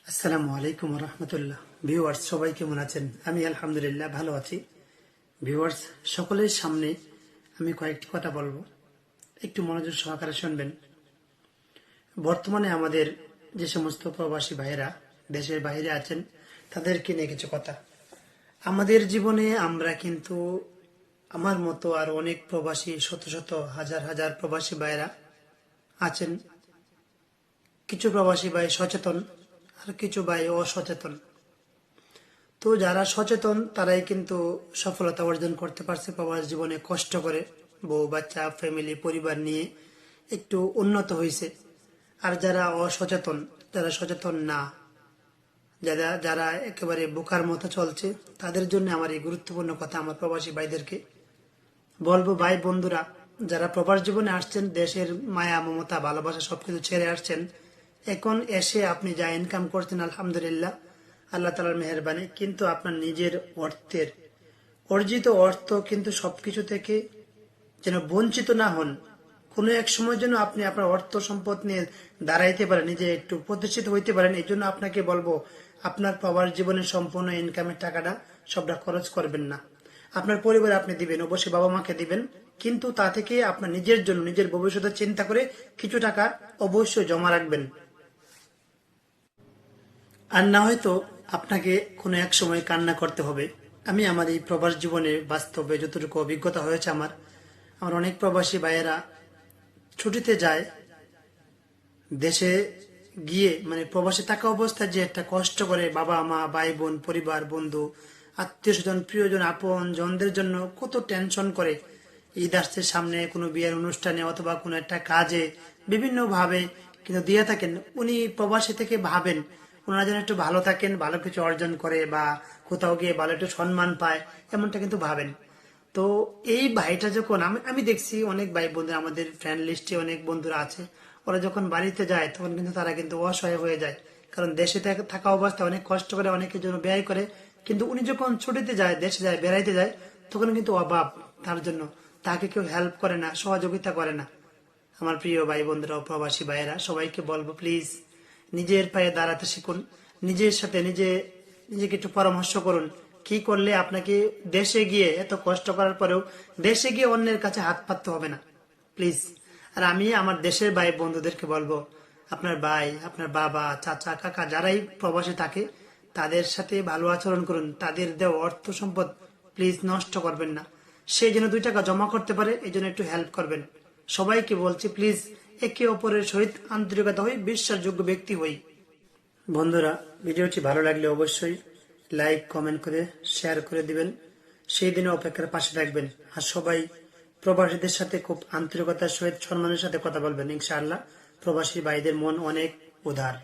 আসসালামু আলাইকুম রহমতুল্লাহ। ভিউয়ার্স সবাই কেমন আছেন? আমি আলহামদুলিল্লাহ ভালো আছি। ভিউয়ার্স সকলের সামনে আমি কয়েকটি কথা বলবো, একটু মনোযোগ সহকারে শুনবেন। বর্তমানে আমাদের যে সমস্ত প্রবাসী ভাইয়েরা দেশের বাইরে আছেন তাদেরকে নিয়ে কিছু কথা। আমাদের জীবনে আমরা কিন্তু আমার মতো আর অনেক প্রবাসী, শত শত হাজার হাজার প্রবাসী ভাইয়েরা আছেন। কিছু প্রবাসী ভাই সচেতন আর কিছু ভাই অসচেতন। তো যারা সচেতন তারাই কিন্তু সফলতা অর্জন করতে পারছে প্রবাস জীবনে, কষ্ট করে বউ বাচ্চা ফ্যামিলি পরিবার নিয়ে একটু উন্নত হয়েছে। আর যারা অসচেতন, যারা সচেতন না, যারা যারা একেবারে বোকার মতো চলছে, তাদের জন্য আমার এই গুরুত্বপূর্ণ কথা আমার প্রবাসী ভাইদেরকে বলবো। ভাই বন্ধুরা, যারা প্রবাস জীবনে আসছেন, দেশের মায়া মমতা ভালোবাসা সবকিছু ছেড়ে আসছেন, এখন এসে আপনি যা ইনকাম করছেন আলহামদুলিল্লাহ আল্লাহ তালার মেহেরবানি, কিন্তু আপনার নিজের অর্থের অর্জিত অর্থ কিন্তু সবকিছু থেকে যেন বঞ্চিত না হন। কোনো এক সময় যেন আপনি আপনার অর্থ সম্পদ নিয়ে দাঁড়াইতে পারেন, নিজে একটু প্রতিষ্ঠিত হইতে পারেন। এই জন্য আপনাকে বলবো, আপনার প্রবাস জীবনের সম্পূর্ণ ইনকামের টাকাটা সবটা খরচ করবেন না। আপনার পরিবারে আপনি দিবেন, অবশ্যই বাবা মাকে দিবেন, কিন্তু তা থেকে আপনার নিজের জন্য, নিজের ভবিষ্যতের চিন্তা করে কিছু টাকা অবশ্যই জমা রাখবেন। আর না হয়তো আপনাকে কোনো এক সময় কান্না করতে হবে। আমি আমার এই প্রবাস জীবনে বাস্তবে যতটুকু অভিজ্ঞতা হয়েছে, আমার আমার অনেক প্রবাসী ভাইয়েরা ছুটিতে যায়, দেশে গিয়ে মানে প্রবাসে থাকা অবস্থায় যে একটা কষ্ট করে বাবা মা ভাই বোন পরিবার বন্ধু আত্মীয় স্বজন প্রিয়জন আপন জনদের জন্য কত টেনশন করে। ঈদ আসছে সামনে, কোনো বিয়ের অনুষ্ঠানে অথবা কোনো একটা কাজে বিভিন্ন ভাবে কিন্তু দিয়ে থাকেন। উনি প্রবাসী থেকে ভাবেন ওনারা যেন একটু ভালো থাকেন, ভালো কিছু অর্জন করে বা কোথাও গিয়ে ভালো একটু সম্মান পায়, এমনটা কিন্তু ভাবেন। তো এই ভাইটা যখন আমি আমি দেখছি অনেক ভাই বন্ধু আমাদের ফ্রেন্ড লিস্টে অনেক বন্ধুরা আছে, ওরা যখন বাড়িতে যায় তখন কিন্তু তারা কিন্তু অসহায় হয়ে যায়। কারণ দেশে থাকা অবস্থায় অনেক কষ্ট করে, অনেকের জন্য ব্যয় করে, কিন্তু উনি যখন ছুটিতে যায়, দেশে যায়, বেড়াইতে যায়, তখন কিন্তু অভাব তার জন্য, তাকে কেউ হেল্প করে না, সহযোগিতা করে না। আমার প্রিয় ভাই বন্ধুরা, প্রবাসী ভাইয়েরা, সবাইকে বলবো প্লিজ নিজের পায়ে দাঁড়াতে শিখুন। নিজের সাথে নিজেকে একটু পরামর্শ করুন, কি করলে আপনাকে দেশে গিয়ে এত কষ্ট করার পরেও দেশে গিয়ে অন্যের কাছে হাত পাততে হবে না, প্লিজ। আর আমি আমার দেশের ভাই বন্ধুদেরকে বলবো, আপনার ভাই, আপনার বাবা চাচা কাকা যারাই প্রবাসে থাকে তাদের সাথে ভালো আচরণ করুন, তাদের দেওয়া অর্থ সম্পদ প্লিজ নষ্ট করবেন না। সে যেন 2 টাকা জমা করতে পারে, এই জন্য একটু হেল্প করবেন। সবাইকে বলছি প্লিজ একে অপরের সহিত আন্তরিকতা হই, বিশ্বাসযোগ্য ব্যক্তি হই। বন্ধুরা, ভিডিওটি ভালো লাগলে অবশ্যই লাইক কমেন্ট করে শেয়ার করে দিবেন। সেই দিনে অপেক্ষার পাশে থাকবেন। আর সবাই প্রবাসীদের সাথে খুব আন্তরিকতার সহিত সম্মানের সাথে কথা বলবেন, ইনশাআল্লাহ। প্রবাসী ভাইদের মন অনেক উদার।